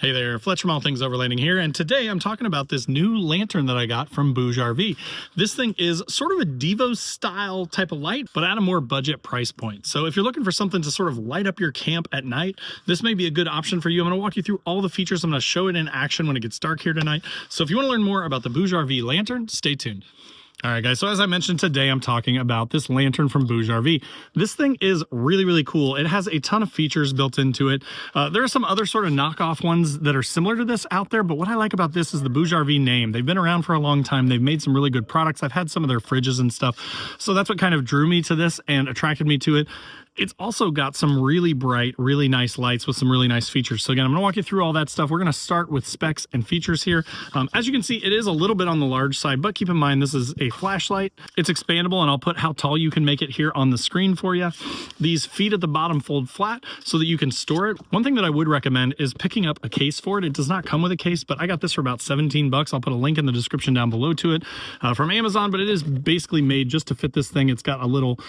Hey there, Fletcher from All Things Overlanding here, and today I'm talking about this new lantern that I got from BougeRV. This thing is sort of a Devo style type of light, but at a more budget price point. So if you're looking for something to sort of light up your camp at night, this may be a good option for you. I'm going to walk you through all the features. I'm going to show it in action when it gets dark here tonight. So if you want to learn more about the BougeRV lantern, stay tuned. All right, guys, so as I mentioned today, I'm talking about this lantern from BougeRV. This thing is really cool. It has a ton of features built into it. There are some other sort of knockoff ones that are similar to this out there, but what I like about this is the BougeRV name. They've been around for a long time. They've made some really good products. I've had some of their fridges and stuff, so that's what kind of drew me to this and attracted me to it. It's also got some really bright, really nice lights with some really nice features. So again, I'm going to walk you through all that stuff. We're going to start with specs and features here. As you can see, it is a little bit on the large side, but keep in mind this is a flashlight. It's expandable, and I'll put how tall you can make it here on the screen for you. These feet at the bottom fold flat so that you can store it. One thing that I would recommend is picking up a case for it. It does not come with a case, but I got this for about 17 bucks. I'll put a link in the description down below to it from Amazon, but it is basically made just to fit this thing. It's got a little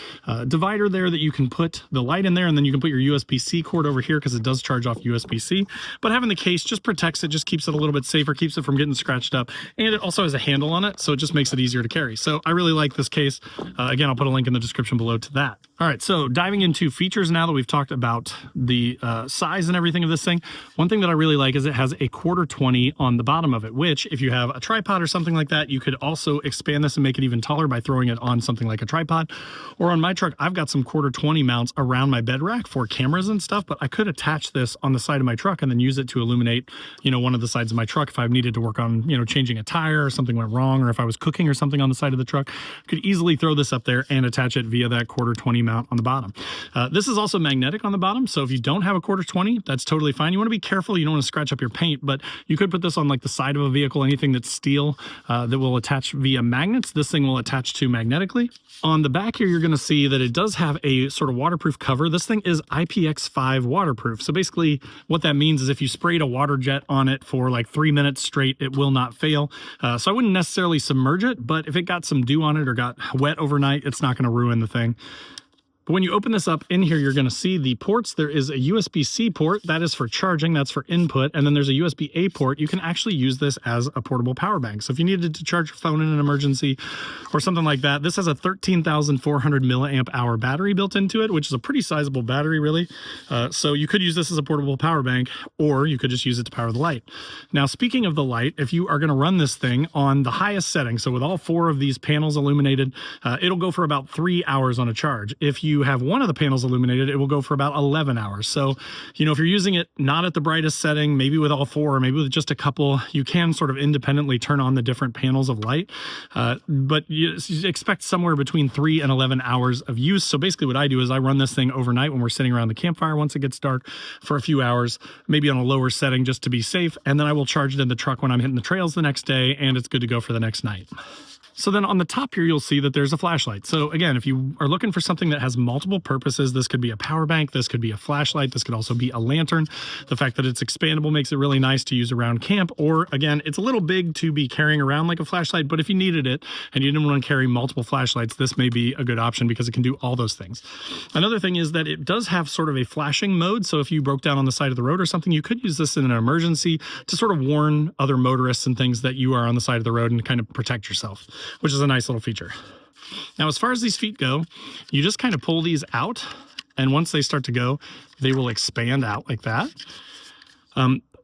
divider there that you can put the light in there, and then you can put your USB-C cord over here because it does charge off USB-C. But having the case just protects it, just keeps it a little bit safer, keeps it from getting scratched up, and it also has a handle on it, so it just makes it easier to carry. So I really like this case. Again, I'll put a link in the description below to that. All right, so diving into features now that we've talked about the size and everything of this thing, one thing that I really like is it has a 1/4-20 on the bottom of it, which if you have a tripod or something like that, you could also expand this and make it even taller by throwing it on something like a tripod. Or on my truck, I've got some 1/4-20 mounts around my bed rack for cameras and stuff, but I could attach this on the side of my truck and then use it to illuminate, one of the sides of my truck if I needed to work on, changing a tire or something went wrong, or if I was cooking or something on the side of the truck. I could easily throw this up there and attach it via that 1/4-20 mount on the bottom. This is also magnetic on the bottom, so if you don't have a 1/4-20, that's totally fine. You want to be careful. You don't want to scratch up your paint, but you could put this on like the side of a vehicle, anything that's steel that will attach via magnets. This thing will attach to magnetically. On the back here, you're going to see that it does have a sort of waterproof cover. This thing is IPX5 waterproof. So basically what that means is if you sprayed a water jet on it for like 3 minutes straight, it will not fail. So I wouldn't necessarily submerge it, but if it got some dew on it or got wet overnight, it's not going to ruin the thing. But when you open this up in here, you're going to see the ports. There is a USB-C port. That is for charging. That's for input. And then there's a USB-A port. You can actually use this as a portable power bank. So if you needed to charge your phone in an emergency or something like that, this has a 13,400 milliamp hour battery built into it, which is a pretty sizable battery, really. So you could use this as a portable power bank, or you could just use it to power the light. Now, speaking of the light, if you are going to run this thing on the highest setting, so with all 4 of these panels illuminated, it'll go for about 3 hours on a charge. If you have one of the panels illuminated, it will go for about 11 hours. So, if you're using it not at the brightest setting, maybe with all 4, or maybe with just a couple, you can sort of independently turn on the different panels of light. But you expect somewhere between 3 and 11 hours of use. So basically what I do is I run this thing overnight when we're sitting around the campfire once it gets dark for a few hours, maybe on a lower setting just to be safe. And then I will charge it in the truck when I'm hitting the trails the next day, and it's good to go for the next night. So then on the top here, you'll see that there's a flashlight. So again, if you are looking for something that has multiple purposes, this could be a power bank, this could be a flashlight, this could also be a lantern. The fact that it's expandable makes it really nice to use around camp, or again, it's a little big to be carrying around like a flashlight, but if you needed it and you didn't want to carry multiple flashlights, this may be a good option because it can do all those things. Another thing is that it does have sort of a flashing mode. So if you broke down on the side of the road or something, you could use this in an emergency to sort of warn other motorists and things that you are on the side of the road and kind of protect yourself, which is a nice little feature. Now, as far as these feet go, you just kind of pull these out, and once they start to go, they will expand out like that.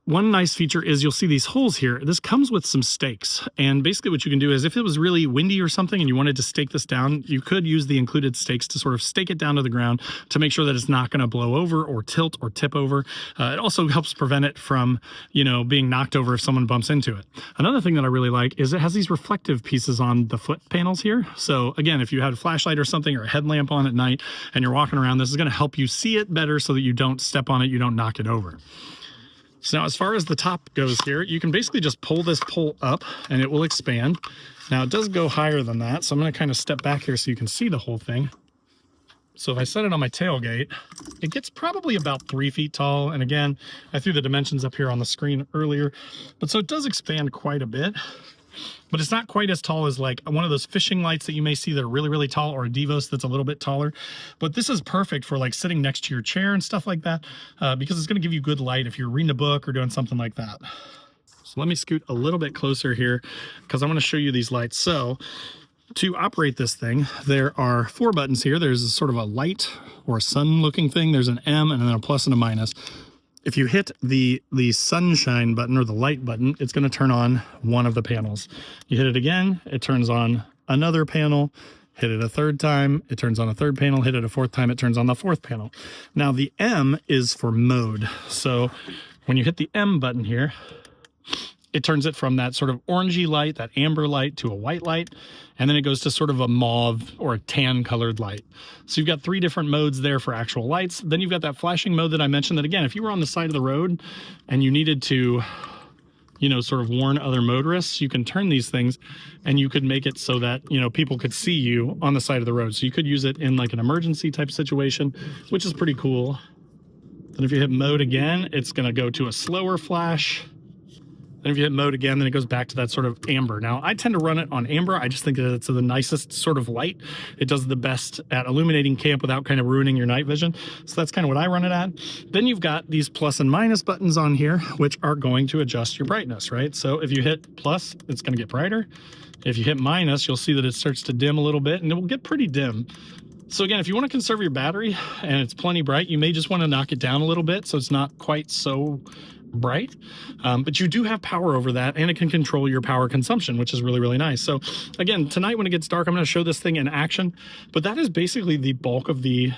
One nice feature is you'll see these holes here. This comes with some stakes, and basically what you can do is if it was really windy or something and you wanted to stake this down, you could use the included stakes to sort of stake it down to the ground to make sure that it's not going to blow over or tilt or tip over. It also helps prevent it from, being knocked over if someone bumps into it. Another thing that I really like is it has these reflective pieces on the foot panels here. So again, if you had a flashlight or something or a headlamp on at night and you're walking around, this is going to help you see it better so that you don't step on it, you don't knock it over. So now as far as the top goes here, you can basically just pull this pole up and it will expand. Now it does go higher than that, so I'm going to kind of step back here so you can see the whole thing. So if I set it on my tailgate, it gets probably about 3 feet tall. And again, I threw the dimensions up here on the screen earlier, but so it does expand quite a bit. but it's not quite as tall as like one of those fishing lights that you may see that are really, really tall, or a Devos that's a little bit taller. But this is perfect for like sitting next to your chair and stuff like that, because it's going to give you good light if you're reading a book or doing something like that. So let me scoot a little bit closer here because I want to show you these lights. So to operate this thing, there are 4 buttons here. There's sort of a light or a sun looking thing. There's an M and then a plus and a minus. If you hit the sunshine button or the light button, it's going to turn on one of the panels. You hit it again, it turns on another panel. Hit it a 3rd time, it turns on a 3rd panel. Hit it a 4th time, it turns on the 4th panel. Now the M is for mode. So when you hit the M button here, it turns it from that sort of orangey light, that amber light, to a white light, and then it goes to sort of a mauve or a tan colored light. So you've got 3 different modes there for actual lights. Then you've got that flashing mode that I mentioned that, again, if you were on the side of the road and you needed to, you know, sort of warn other motorists, you can turn these things and you could make it so that, you know, people could see you on the side of the road. So you could use it in like an emergency type situation, which is pretty cool. Then if you hit mode again, it's going to go to a slower flash. Then if you hit mode again, then it goes back to that sort of amber. Now, I tend to run it on amber. I just think that it's the nicest sort of light. It does the best at illuminating camp without kind of ruining your night vision. So that's kind of what I run it at. Then you've got these plus and minus buttons on here, which are going to adjust your brightness, right? So if you hit plus, it's going to get brighter. If you hit minus, you'll see that it starts to dim a little bit, and it will get pretty dim. So again, if you want to conserve your battery and it's plenty bright, you may just want to knock it down a little bit so it's not quite so bright, but you do have power over that, and it can control your power consumption, which is really, really nice. So again, tonight when it gets dark, I'm going to show this thing in action, but that is basically the bulk of the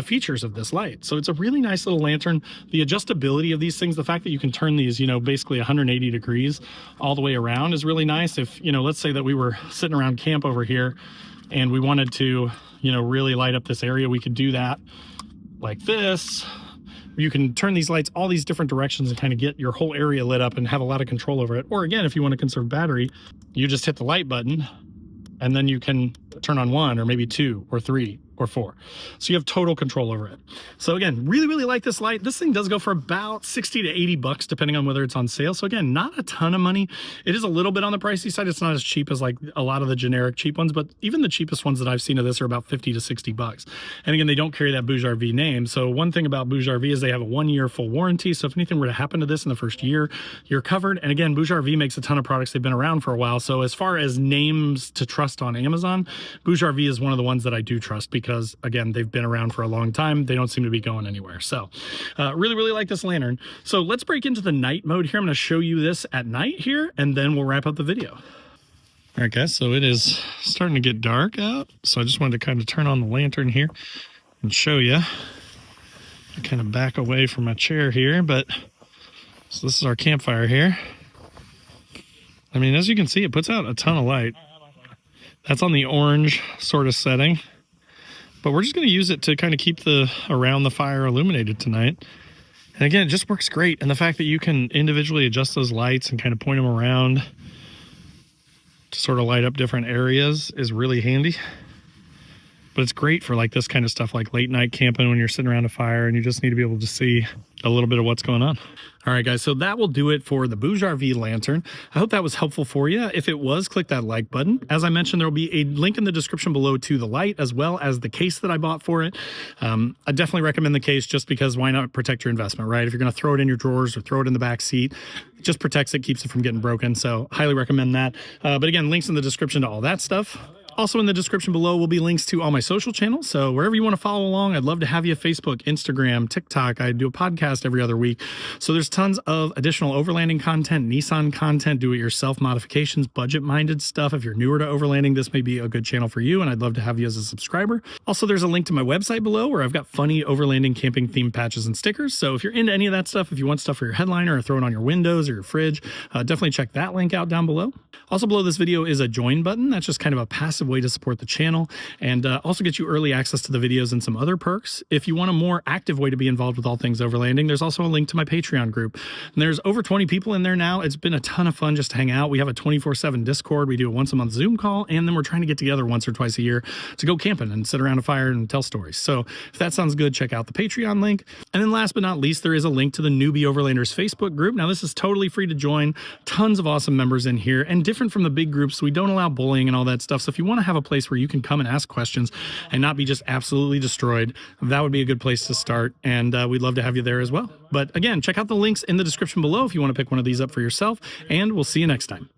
features of this light. So it's a really nice little lantern. The adjustability of these things, the fact that you can turn these, you know, basically 180 degrees all the way around is really nice. If, you know, let's say that we were sitting around camp over here and we wanted to, you know, really light up this area, we could do that like this. You can turn these lights all these different directions and kind of get your whole area lit up and have a lot of control over it. Or again, if you want to conserve battery, you just hit the light button and then you can turn on 1 or maybe 2 or 3 or 4. So you have total control over it. So again, really, really like this light. This thing does go for about 60 to 80 bucks, depending on whether it's on sale. So again, not a ton of money. It is a little bit on the pricey side. It's not as cheap as like a lot of the generic cheap ones, but even the cheapest ones that I've seen of this are about 50 to 60 bucks. And again, they don't carry that BougeRV name. So one thing about BougeRV is they have a 1-year full warranty. So if anything were to happen to this in the first year, you're covered. And again, BougeRV makes a ton of products. They've been around for a while. So as far as names to trust on Amazon, BougeRV is one of the ones that I do trust because, again, they've been around for a long time. They don't seem to be going anywhere. So really, really like this lantern. So let's break into the night mode here. I'm going to show you this at night here, and then we'll wrap up the video. All right, guys, so it is starting to get dark out. So I just wanted to kind of turn on the lantern here and show you. I kind of back away from my chair here, but so this is our campfire here. I mean, as you can see, it puts out a ton of light. That's on the orange sort of setting. But we're just going to use it to kind of keep the around the fire illuminated tonight. And again, it just works great. And the fact that you can individually adjust those lights and kind of point them around to sort of light up different areas is really handy. But it's great for like this kind of stuff, like late night camping when you're sitting around a fire and you just need to be able to see a little bit of what's going on. All right, guys, so that will do it for the BougeRV lantern. I hope that was helpful for you. If it was, click that like button. As I mentioned, there will be a link in the description below to the light as well as the case that I bought for it. I definitely recommend the case just because why not protect your investment, right? If you're going to throw it in your drawers or throw it in the back seat, it just protects it, keeps it from getting broken. So highly recommend that. But again, links in the description to all that stuff. Also in the description below will be links to all my social channels. So wherever you want to follow along, I'd love to have you. Facebook, Instagram, TikTok. I do a podcast every other week. So there's tons of additional overlanding content, Nissan content, do-it-yourself modifications, budget-minded stuff. If you're newer to overlanding, this may be a good channel for you, and I'd love to have you as a subscriber. Also, there's a link to my website below where I've got funny overlanding camping themed patches and stickers. So if you're into any of that stuff, if you want stuff for your headliner or throw it on your windows or your fridge, definitely check that link out down below. Also below this video is a join button. That's just kind of a passive massive way to support the channel, and also get you early access to the videos and some other perks. If you want a more active way to be involved with all things overlanding, there's also a link to my Patreon group. And there's over 20 people in there now. It's been a ton of fun just to hang out. We have a 24/7 Discord. We do a once a month Zoom call, and then we're trying to get together once or twice a year to go camping and sit around a fire and tell stories. So if that sounds good, check out the Patreon link. And then last but not least, there is a link to the Newbie Overlanders Facebook group. Now this is totally free to join. Tons of awesome members in here, and different from the big groups. We don't allow bullying and all that stuff. So if you want to have a place where you can come and ask questions and not be just absolutely destroyed, that would be a good place to start. And we'd love to have you there as well. But again, check out the links in the description below if you want to pick one of these up for yourself, and we'll see you next time.